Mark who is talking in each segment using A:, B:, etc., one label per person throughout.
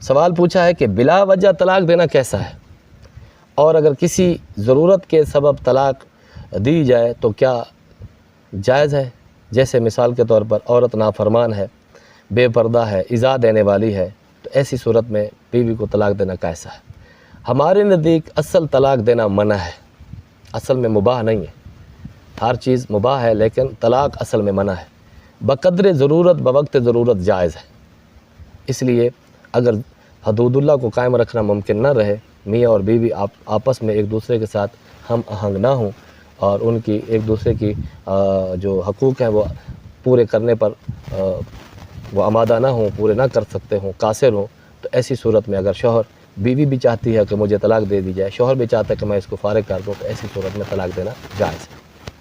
A: سوال پوچھا ہے کہ بلا وجہ طلاق دینا کیسا ہے، اور اگر کسی ضرورت کے سبب طلاق دی جائے تو کیا جائز ہے؟ جیسے مثال کے طور پر عورت نافرمان ہے، بے پردہ ہے، ایذا دینے والی ہے، تو ایسی صورت میں بیوی کو طلاق دینا کیسا ہے؟ ہمارے نزدیک اصل طلاق دینا منع ہے، اصل میں مباح نہیں ہے۔ ہر چیز مباح ہے لیکن طلاق اصل میں منع ہے، بقدر ضرورت بوقت ضرورت جائز ہے۔ اس لیے اگر حدود اللہ کو قائم رکھنا ممکن نہ رہے، میاں اور بیوی آپس میں ایک دوسرے کے ساتھ ہم آہنگ نہ ہوں اور ان کی ایک دوسرے کی جو حقوق ہیں وہ پورے کرنے پر وہ آمادہ نہ ہوں، پورے نہ کر سکتے ہوں، قاصر ہوں، تو ایسی صورت میں اگر شوہر، بیوی بھی چاہتی ہے کہ مجھے طلاق دے دی جائے، شوہر بھی چاہتا ہے کہ میں اس کو فارغ کر دوں، تو ایسی صورت میں طلاق دینا جائز ہے،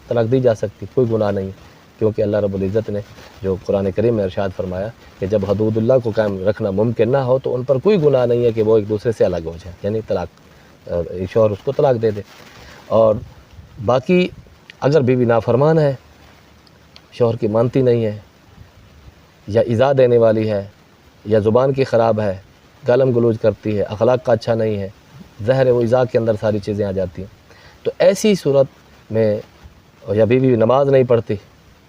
A: طلاق دی جا سکتی، کوئی گناہ نہیں ہے، کیونکہ اللہ رب العزت نے جو قرآن کریم میں ارشاد فرمایا کہ جب حدود اللہ کو قائم رکھنا ممکن نہ ہو تو ان پر کوئی گناہ نہیں ہے کہ وہ ایک دوسرے سے الگ ہو جائیں، یعنی طلاق، شوہر اس کو طلاق دے دے۔ اور باقی اگر بیوی نافرمان ہے، شوہر کی مانتی نہیں ہے، یا ایذا دینے والی ہے، یا زبان کی خراب ہے، گالم گلوچ کرتی ہے، اخلاق کا اچھا نہیں ہے، زہر و ایذا کے اندر ساری چیزیں آ جاتی ہیں، تو ایسی صورت میں، یا بیوی نماز نہیں پڑھتی،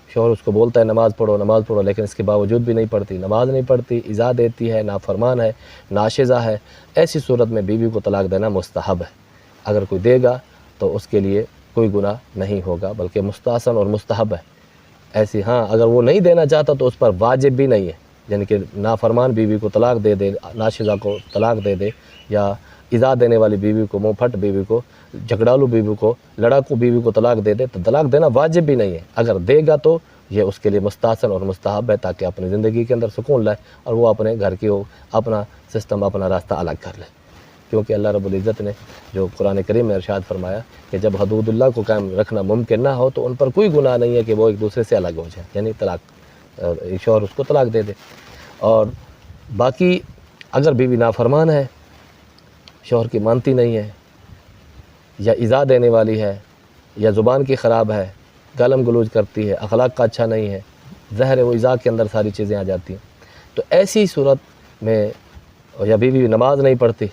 A: شوہر اس کو بولتا ہے نماز پڑھو، لیکن اس کے باوجود بھی نہیں پڑھتی، نماز نہیں پڑھتی، ایذا دیتی ہے، نافرمان ہے، ناشزہ ہے، ایسی صورت میں بیوی کو طلاق دینا مستحب ہے۔ اگر کوئی دے گا تو اس کے لیے کوئی گناہ نہیں ہوگا بلکہ مستحسن اور مستحب ہے۔ ایسی ہاں اگر وہ نہیں دینا چاہتا تو اس پر واجب بھی نہیں ہے، یعنی کہ نافرمان بیوی کو طلاق دے دے، ناشزہ کو طلاق دے دے، یا ایذا دینے والی بیوی کو، منہ پھٹ بیوی کو، جھگڑالو بیوی کو، لڑاکو بیوی کو طلاق دے دے، تو طلاق دینا واجب بھی نہیں ہے۔ اگر دے گا تو یہ اس کے لیے مستحسن اور مستحب ہے، تاکہ اپنی زندگی کے اندر سکون لائے اور وہ اپنے گھر کی اپنا سسٹم، اپنا راستہ الگ کر لے، کیونکہ اللہ رب العزت نے جو قرآن کریم میں ارشاد فرمایا کہ جب حدود اللہ کو قائم رکھنا ممکن نہ ہو تو ان پر کوئی گناہ نہیں ہے کہ وہ ایک دوسرے سے الگ ہو جائیں، یعنی طلاق، شوہر اس کو طلاق دے دے۔ اور باقی اگر بیوی نافرمان ہے، شوہر کی مانتی نہیں ہے، یا ایذا دینے والی ہے، یا زبان کی خراب ہے، گالم گلوچ کرتی ہے، اخلاق کا اچھا نہیں ہے، زہر و ایذا کے اندر ساری چیزیں آ جاتی ہیں، تو ایسی صورت میں، یا بیوی نماز نہیں پڑھتی،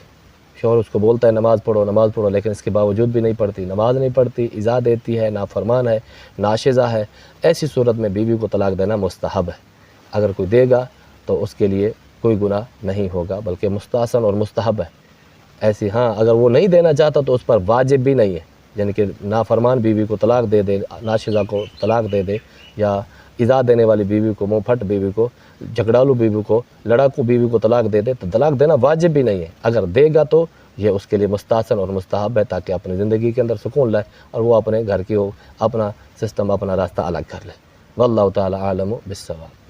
A: شوہر اس کو بولتا ہے نماز پڑھو، لیکن اس کے باوجود بھی نہیں پڑھتی، نماز نہیں پڑھتی، ایذا دیتی ہے، نافرمان ہے، ناشزہ ہے، ایسی صورت میں بیوی کو طلاق دینا مستحب ہے۔ اگر کوئی دے گا تو اس کے لیے کوئی گناہ نہیں ہوگا بلکہ مستحسن اور مستحب ہے۔ ایسی ہاں اگر وہ نہیں دینا چاہتا تو اس پر واجب بھی نہیں ہے، یعنی کہ نافرمان بیوی کو طلاق دے دے، ناشزہ کو طلاق دے دے، یا ایذا دینے والی بیوی کو، منہ پھٹ بیوی کو، جھگڑالو بیوی کو، لڑاکو بیوی کو طلاق دے دے، تو طلاق دینا واجب بھی نہیں ہے۔ اگر دے گا تو یہ اس کے لیے مستحسن اور مستحب ہے، تاکہ اپنی زندگی کے اندر سکون لائے اور وہ اپنے گھر کی اپنا سسٹم، اپنا راستہ الگ کر لے۔ واللہ تعالی عالم بالصواب۔